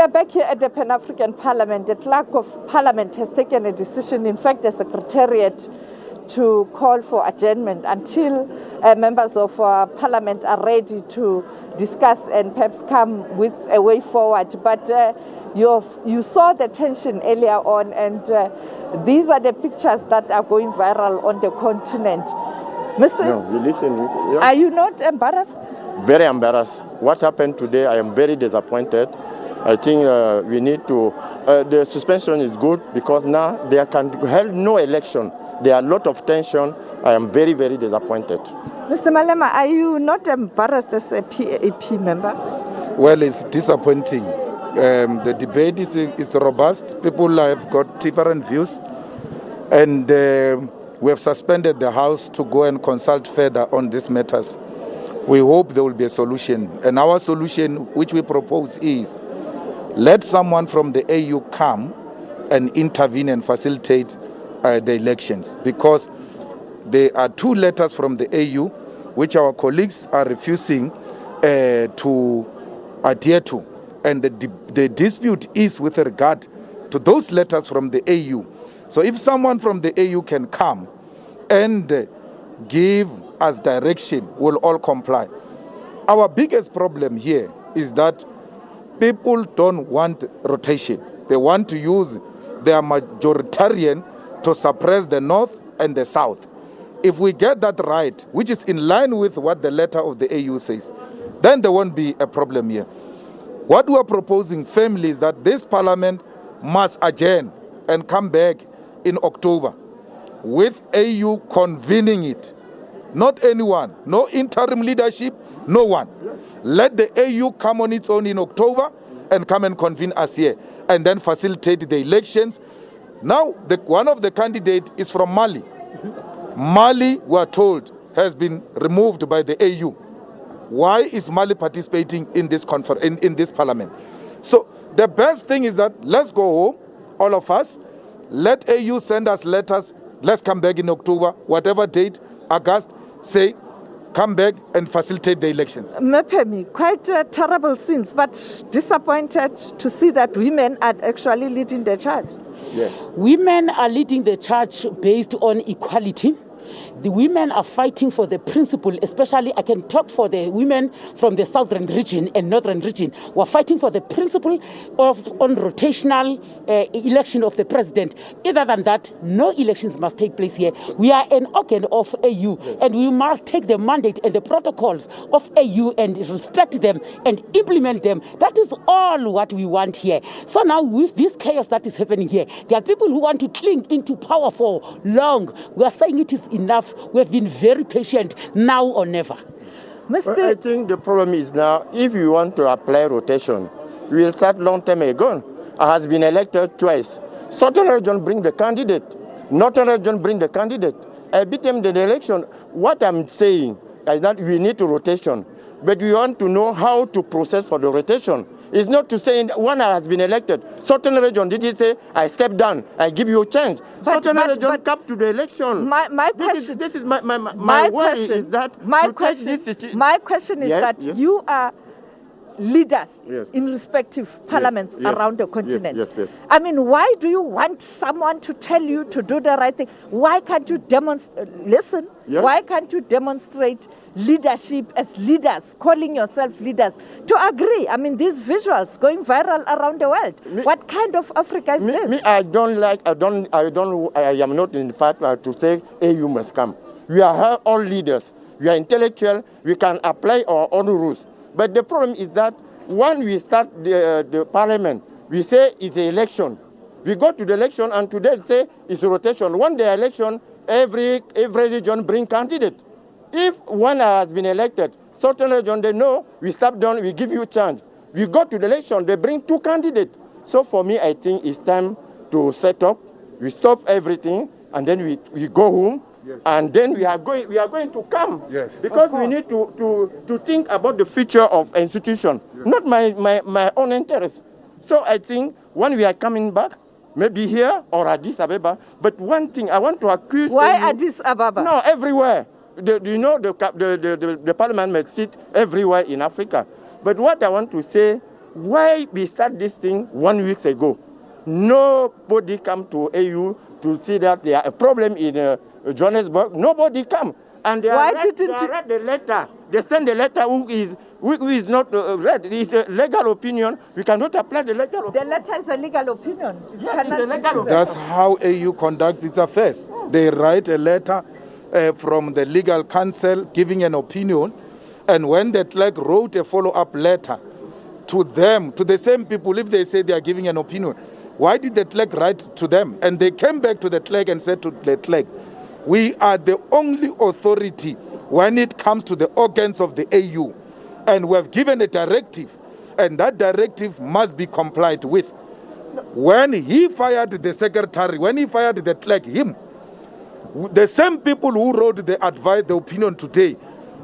are back here at the Pan-African Parliament. The Clerk of Parliament has taken a decision, in fact, the Secretariat, to call for adjournment until members of Parliament are ready to discuss and perhaps come with a way forward. But you saw the tension earlier on, and these are the pictures that are going viral on the continent. Mr. No, we listen. Yeah. Are you not embarrassed? Very embarrassed. What happened today, I am very disappointed. I think we need to, the suspension is good because now there can held no election. There are a lot of tension. I am very, very disappointed. Mr. Malema, are you not embarrassed as a PAP member? Well, it's disappointing. The debate is robust. People have got different views. And we have suspended the House to go and consult further on these matters. We hope there will be a solution. And our solution, which we propose, is let someone from the AU come and intervene and facilitate the elections, because there are 2 letters from the AU which our colleagues are refusing to adhere to. And the dispute is with regard to those letters from the AU. So if someone from the AU can come and give us direction, we'll all comply. Our biggest problem here is that people don't want rotation. They want to use their majoritarian to suppress the North and the South. If we get that right, which is in line with what the letter of the AU says, then there won't be a problem here. What we are proposing firmly is that this parliament must adjourn and come back in October with AU convening it. Not anyone, no interim leadership, no one. Let the AU come on its own in October and come and convene us here and then facilitate the elections. Now, one of the candidates is from Mali. Mali, we are told, has been removed by the AU. Why is Mali participating in this in this parliament? So the best thing is that let's go home, all of us. Let AU send us letters. Let's come back in October, whatever date, August, say, come back and facilitate the elections. Mepemi, quite terrible scenes, but disappointed to see that women are actually leading the charge. Yeah. Women are leading the charge based on equality. The women are fighting for the principle, especially I can talk for the women from the southern region and northern region. We're fighting for the principle on rotational election of the president. Other than that, no elections must take place here. We are an organ of AU, and we must take the mandate and the protocols of AU and respect them and implement them. That is all what we want here. So now with this chaos that is happening here, there are people who want to cling into power for long. We are saying it is enough. We have been very patient, now or never. Well, I think the problem is now, if you want to apply rotation, we will start long time ago. I has been elected twice. Southern region bring the candidate. Northern region bring the candidate. I beat them in the election. What I'm saying is that we need to rotation, but we want to know how to process for the rotation. It's not to say one has been elected. Southern region, did he say, I step down, I give you a chance? Southern region come to the election. My question is that you are leaders in respective parliaments around the continent. I mean, why do you want someone to tell you to do the right thing? Why can't you demonstrate? Listen, why can't you demonstrate leadership as leaders, calling yourself leaders, to agree? I mean, these visuals going viral around the world. What kind of Africa is this? I am not in fact to say AU must come. We are all leaders. We are intellectual. We can apply our own rules. But the problem is that when we start the parliament, we say it's an election. We go to the election and today say it's a rotation. One day election, every region bring candidate. If one has been elected, certain region they know, we step down, we give you a chance. We go to the election, they bring 2 candidates. So for me, I think it's time to set up, we stop everything, and then we go home. And then we are going to come because we need to think about the future of institution, not my own interest. So I think when we are coming back, maybe here or Addis Ababa, but one thing I want to accuse. Why Addis Ababa? No, everywhere. The parliament may sit everywhere in Africa. But what I want to say, Why we start this thing 1 week ago? Nobody come to AU to see that there are a problem in Johannesburg. Nobody come. And they read the letter. They send the letter who is not read. It is a legal opinion. We cannot apply the legal opinion. The letter is a legal opinion. Yes, it's a legal opinion. That's how AU conducts its affairs. They write a letter from the legal counsel giving an opinion, and when the clerk wrote a follow-up letter to them, to the same people, if they say they are giving an opinion, why did the clerk write to them? And they came back to the clerk and said to the clerk, we are the only authority when it comes to the organs of the AU, and we have given a directive, and that directive must be complied with. When he fired the secretary, when he fired the clerk, the same people who wrote the advice, the opinion today,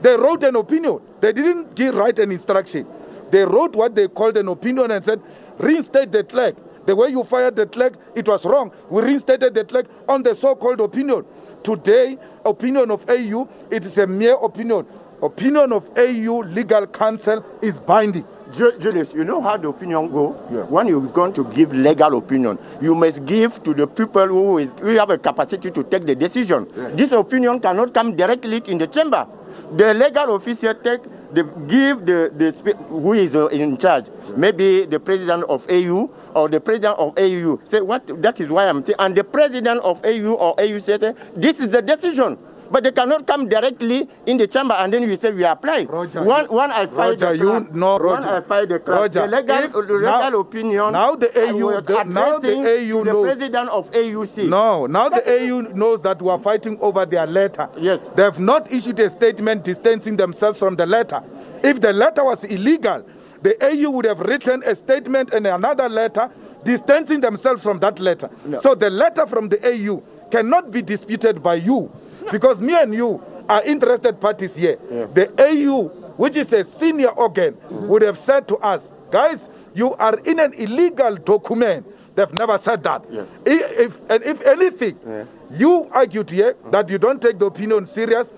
they wrote an opinion. They didn't write an instruction. They wrote what they called an opinion and said, reinstate the clerk. The way you fired the clerk, it was wrong. We reinstated the clerk on the so-called opinion. Today, opinion of AU, it is a mere opinion. Opinion of AU legal counsel is binding. Julius, you know how the opinion go? Yeah. When you're going to give legal opinion, you must give to the people who have a capacity to take the decision. Yeah. This opinion cannot come directly in the chamber. The legal officer give who is in charge, maybe the president of AU or the president of AU. Say what? That is why I'm saying. And the president of AU or AU said, this is the decision. But they cannot come directly in the chamber and then you say we apply. Roger, one I find the legal opinion. Now the AU knows. President of AUC. No, now the AU knows that we are fighting over their letter. Yes. They have not issued a statement distancing themselves from the letter. If the letter was illegal, the AU would have written a statement and another letter distancing themselves from that letter. No. So the letter from the AU cannot be disputed by you. Because me and you are interested parties here. Yeah. The AU, which is a senior organ, would have said to us, guys, you are in an illegal document. They've never said that. Yeah. If anything, you argued here that you don't take the opinion serious,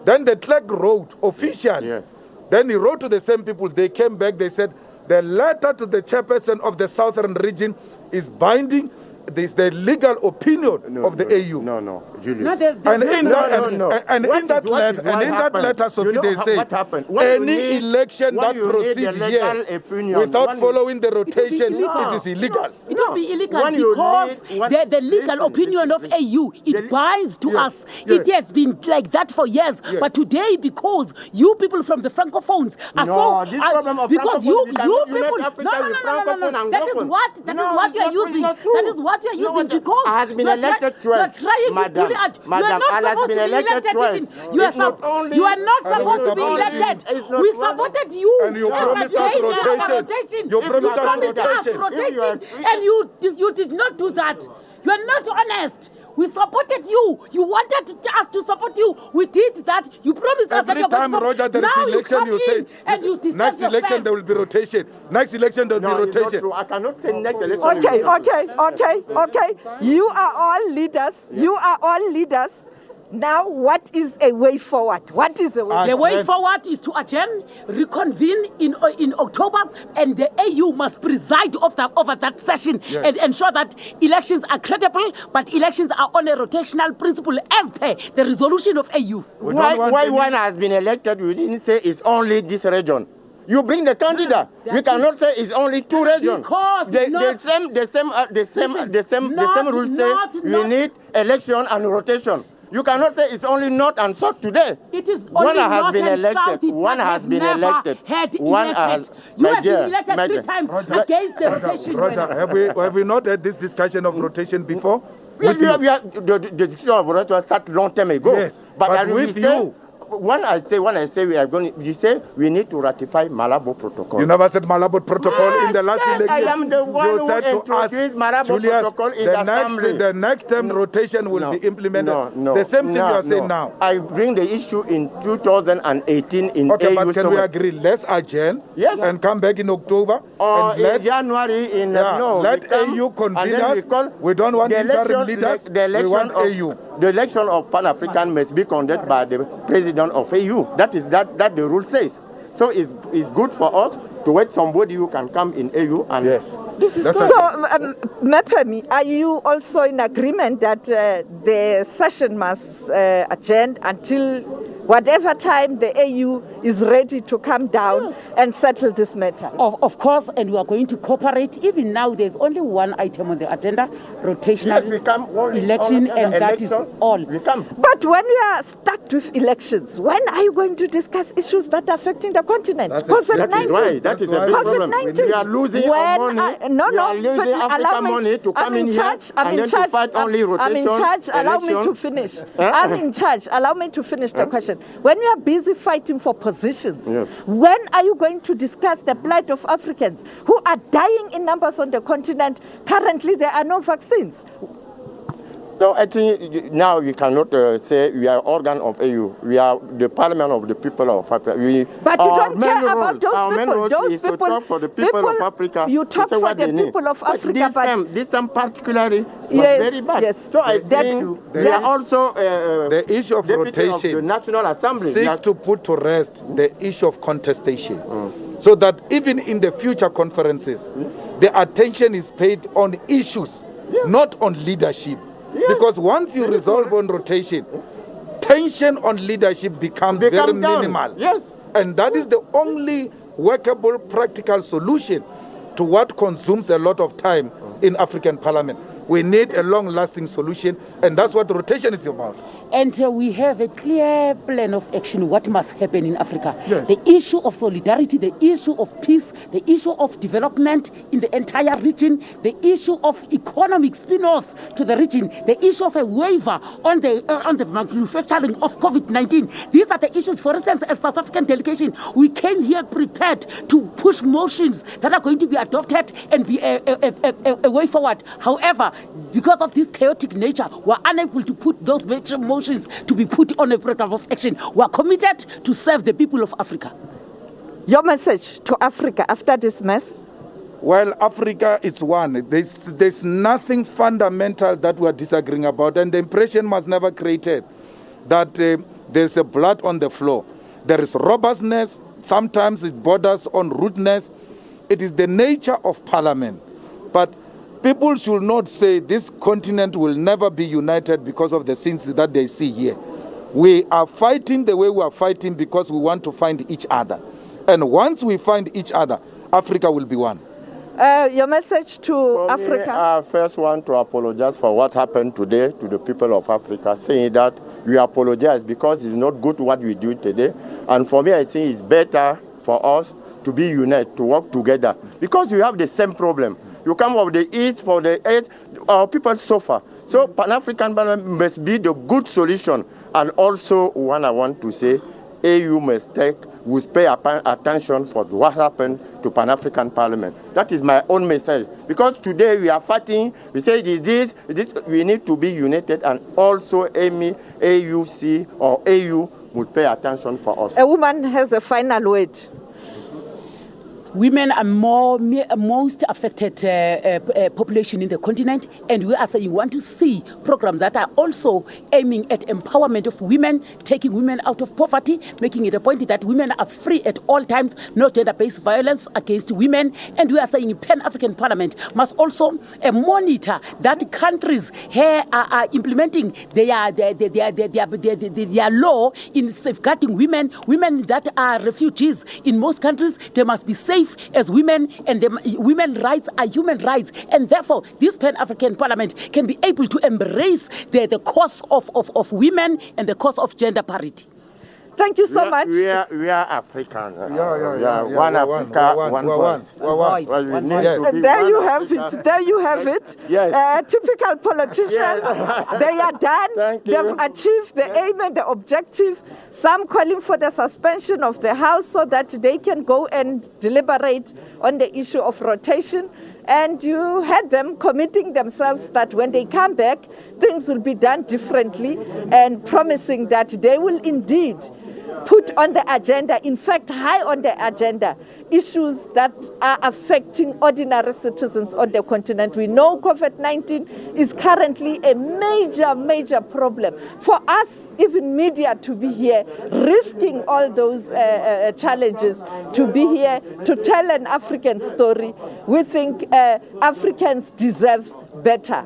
then the clerk wrote officially. Yeah. Then he wrote to the same people. They came back, they said, the letter to the chairperson of the southern region is binding. This is the legal opinion of the AU. No, Julius. And in that letter, Sophie, they say any election that proceeds here without following the rotation, it is illegal. It will be illegal because the legal opinion of AU, it binds to us. It has been like that for years. But today, because you people from the Francophones are because you people, no. That is what you are using. That is what you are using because I has been elected twice. Madam, I has been elected twice. You are not supposed to be elected. We supported you. And you promised us rotation. You promised us rotation. And you did not do that. You are not honest. We supported you. You wanted us to support you. We did that. You promised us that you're going to Roger, there is election, you say, next election there will be rotation. Next election there will be rotation. I cannot say next election. Okay. You are all leaders. You are all leaders. Now, what is a way forward? What is the way? The way forward is to adjourn, reconvene in October, and the AU must preside over that session and ensure that elections are credible, but elections are on a rotational principle as per the resolution of AU. Why one has been elected, we didn't say it's only this region. You bring the candidate. We cannot say it's only two regions. Because the same rules say we need election and rotation. You cannot say it's only North and South today. It is only North and South. One has been elected. You have been elected 3 times against the rotation. Roger, have we not had this discussion of rotation before? The discussion of rotation started long time ago. Yes, but with you. When I say we are going, you say we need to ratify Malabo Protocol. You never said Malabo Protocol in the last election. I am the one who introduced Malabo Protocol in the assembly. The next term rotation will be implemented. The same thing you are saying now. I bring the issue in 2018 in AU. Okay, but can we agree? Let's adjourn and come back in October. Or in January. Let AU convene us. We don't want interim leaders. We want AU. The election of Pan-African must be conducted by the president of AU. That the rule says. So it's good for us to wait somebody who can come in AU. And Yes. this is That's So, Mepemi, are you also in agreement that the session must adjourn until whatever time the AU is ready to come down and settle this matter? Of course, and we are going to cooperate. Even now, there's only one item on the agenda, rotational Yes, we come only election, on and that is election, all. We come. But when we are stuck with elections, when are you going to discuss issues that are affecting the continent? That's it. COVID-19. That is why. That is a big problem. COVID-19. We are losing our money. We are losing African money to come in here and then to fight only rotation. I'm in charge. Allow me to finish. I'm in charge. Allow me to finish the question. When we are busy fighting for positions, when are you going to discuss the plight of Africans who are dying in numbers on the continent? Currently, there are no vaccines. So I think now we cannot say we are organ of AU. We are the parliament of the people of Africa. But you don't care about those people. Those is people, to talk for the people of Africa. You talk for the people of Africa, but this time particularly was Yes, very bad. yes. So I think we are also the issue of deputy rotation of the National Assembly. seeks to put to rest the issue of contestation, so that even in the future conferences, the attention is paid on issues, not on leadership. Because once you resolve on rotation, tension on leadership becomes very down. minimal. Yes. And that is the only workable, practical solution to what consumes a lot of time in African Parliament. We need a long-lasting solution, and that's what rotation is about. And we have a clear plan of action, what must happen in Africa. Yes. The issue of solidarity, the issue of peace, the issue of development in the entire region, the issue of economic spin-offs to the region, the issue of a waiver on the manufacturing of COVID-19. These are the issues. For instance, as South African delegation, we came here prepared to push motions that are going to be adopted and be a way forward. However, because of this chaotic nature, we're unable to put those motions to be put on a program of action. We are committed to serve the people of Africa. Your message to Africa after this mess? Well, Africa is one. There's nothing fundamental that we're disagreeing about, and the impression was never created that there's a blood on the floor. There is robustness. Sometimes it borders on rudeness. It is the nature of Parliament. But people should not say this continent will never be united because of the sins that they see here. We are fighting the way we are fighting because we want to find each other. And once we find each other, Africa will be one. Your message to Africa? I first want to apologize for what happened today to the people of Africa, saying that we apologize because it's not good what we do today. And for me, I think it's better for us to be united, to work together, because we have the same problem. You come of the East, for the East, our people suffer. So Pan-African Parliament must be the good solution. And also, one I want to say, AU must pay attention for what happened to Pan-African Parliament. That is my own message. Because today we are fighting, we say this, we need to be united, and also AUC or AU would pay attention for us. A woman has a final word. Women are most affected population in the continent, and we are saying we want to see programs that are also aiming at empowerment of women, taking women out of poverty, making it a point that women are free at all times, no gender-based violence against women. And we are saying Pan-African Parliament must also monitor that countries here are implementing their law in safeguarding women that are refugees. In most countries, they must be safe as women, and women's rights are human rights, and therefore this Pan-African Parliament can be able to embrace the cause of women and the cause of gender parity. Thank you so much. We are African. One Africa, one voice. There you have it. There you have it. Yes. Typical politician. They are done. They've achieved the aim and the objective. Some calling for the suspension of the House so that they can go and deliberate on the issue of rotation. And you had them committing themselves that when they come back, things will be done differently, and promising that they will indeed put on the agenda, in fact, high on the agenda, issues that are affecting ordinary citizens on the continent. We know COVID-19 is currently a major problem. For us, even media, to be here, risking all those challenges, to be here to tell an African story, we think Africans deserve better.